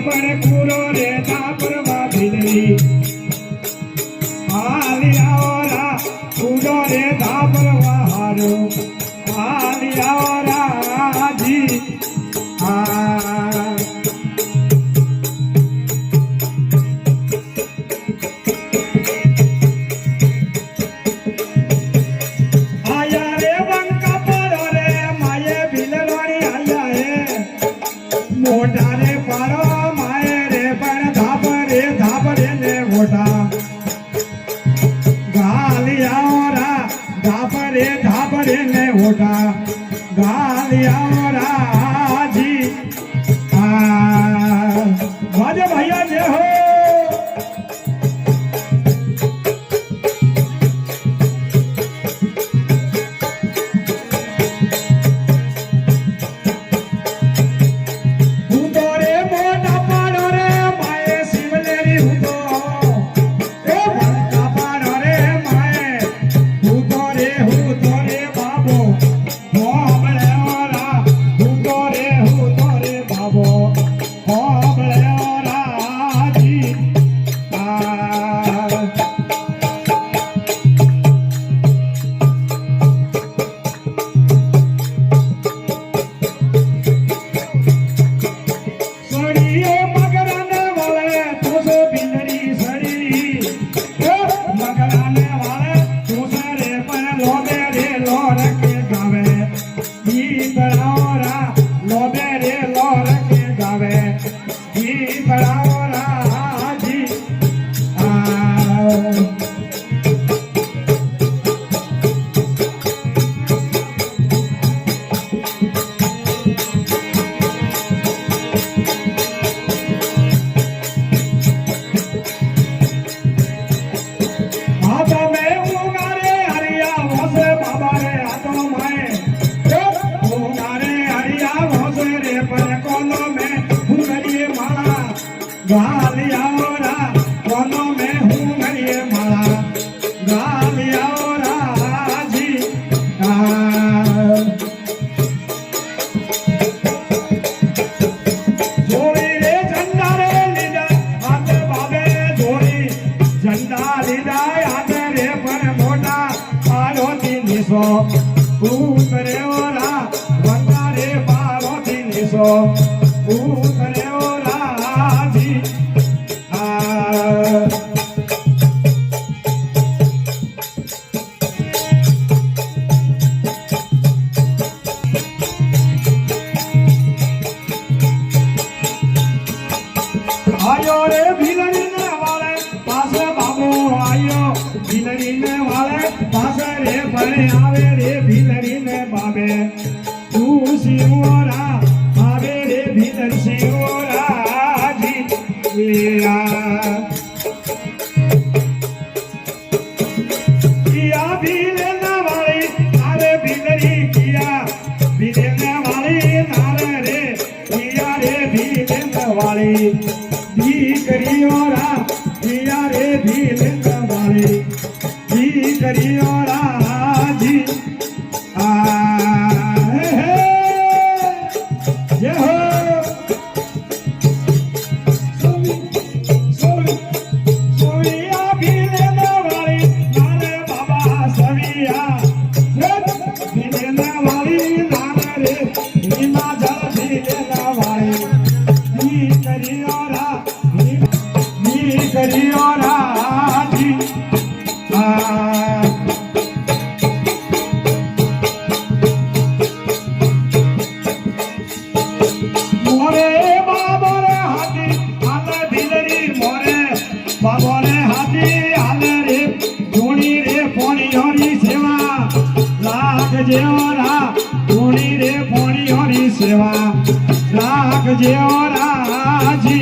पण कूरो रे धापरवा भिलरी आलिया ओरा कूरो रे धापरवा हारो आलिया ओरा जी मोटारे पारो माए रे पण धापरे ने मोटा गालियारा धापरे ने मोटा गालियारा जी बाजे भैया जे हो गालियारा कोनो में हूँ घड़िए माला गालियारा जी जोड़ी रे झंडा रे लीजा हाथ बाबे जोड़ी झंडा लीजा हाथ रे पर मोटा पारो तीन सौ उतरे ओला बंदा रे पारो तीन सौ उतरे ओला आयो रे भिलरी ने वाले पास बाबू आयो भिलरी ने वाले पास रे बड़े आवे रे भिलरी ने बाबे तू सिंहोरा आवे रे भिलर सिंहोरा जी किया भिलना वाली आवे भिलरी किया भिलना वाली नारे रे किया रे भिलना वाली भी करियोरा जिया रे भी लेना वाले भी करियोरा जी ये हो सोविया भी लेना वाली नारे बाबा सविया भी लेना वाली नारे रे नीमा जल भी लेना वाली भी करियोरा करियोरा जी मोरे बाबो रे हाथी हाथे भिलरी मोरे बाबो रे हाथी हाले रे धूणी रे फोणी होरी सेवा लाग जेओरा धूणी रे फोणी होरी सेवा लाग जेओरा जी